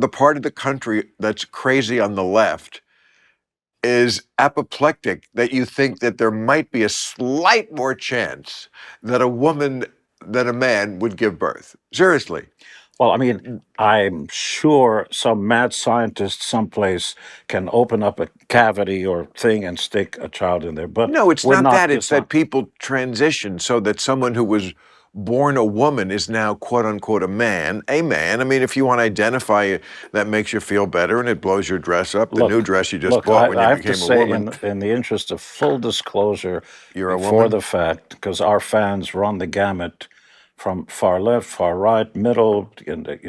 the part of the country that's crazy on the left is apoplectic that you think that there might be a slight more chance that a woman than a man would give birth. Seriously. Well, I mean, I'm sure some mad scientist someplace can open up a cavity or thing and stick a child in there, but No, it's we're not that. It's designed. that people transition so that someone who was born a woman is now, quote unquote, a man. A man. I mean, if you want to identify it, that makes you feel better and it blows your dress up. The new dress you just bought when you I have to became a say, woman. in the interest of full disclosure, You're a before woman? the fact, because our fans run the gamut from far left, far right, middle, and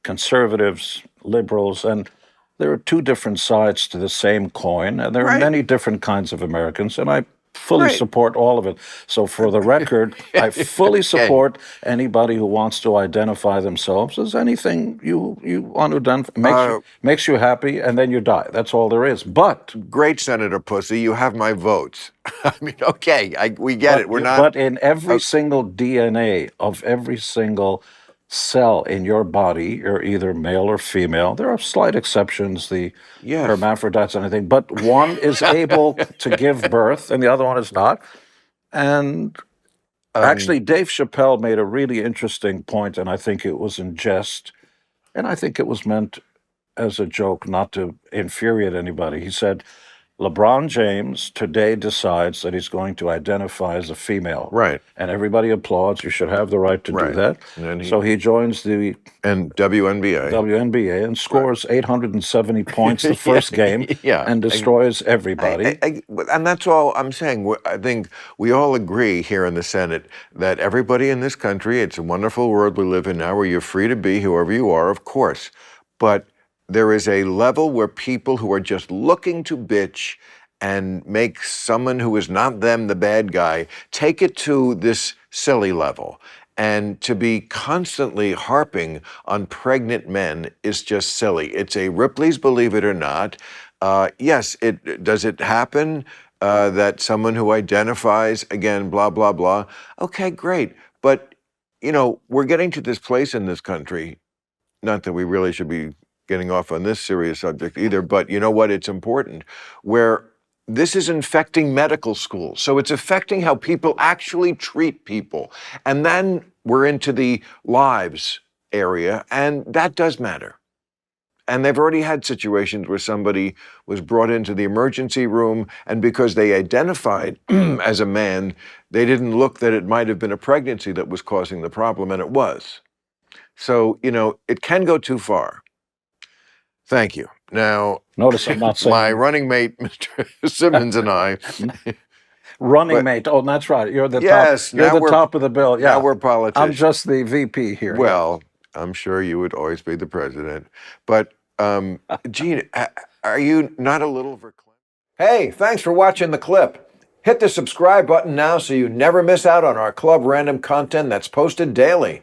conservatives, liberals, and there are two different sides to the same coin, and there are Right. many different kinds of Americans, and I fully Right. support all of it. So, for the record, I fully support anybody who wants to identify themselves as anything you want to identify. Makes you happy, and then you die. That's all there is. But Great, Senator Pussy. You have my votes. I mean, okay, we get it. We're not. But in every single DNA of every single cell in your body, you're either male or female. There are slight exceptions, the hermaphrodites and anything, but one is able to give birth and the other one is not. And actually, Dave Chappelle made a really interesting point, and I think it was in jest, and I think it was meant as a joke, not to infuriate anybody. He said, LeBron James today decides that he's going to identify as a female. Right. And everybody applauds. You should have the right to do that. And So he joins the WNBA and scores 870 points the first game and destroys everybody. And that's all I'm saying. I think we all agree here in the Senate that everybody in this country, it's a wonderful world we live in now where you're free to be whoever you are, of course. But there is a level where people who are just looking to bitch and make someone who is not them the bad guy take it to this silly level. And to be constantly harping on pregnant men is just silly. It's a Ripley's Believe It or Not. Yes, does it happen that someone who identifies, again, blah, blah, blah. Okay, great. But, we're getting to this place in this country, not that we really should be getting off on this serious subject either, but you know what? It's important, where this is infecting medical schools. So it's affecting how people actually treat people. And then we're into the lives area, and that does matter. And they've already had situations where somebody was brought into the emergency room, and because they identified as a man, they didn't look that it might have been a pregnancy that was causing the problem, and it was. So, it can go too far. Thank you. Now, notice I'm not saying my running mate, Mr. Simmons, and I. Mate. Oh, that's right. You're the yes, top. You're the top of the bill. Yeah, now we're politicians. I'm just the VP here. Well, I'm sure you would always be the president. But, Gene, are you not a little verklempt? Hey, thanks for watching the clip. Hit the subscribe button now so you never miss out on our Club Random content that's posted daily.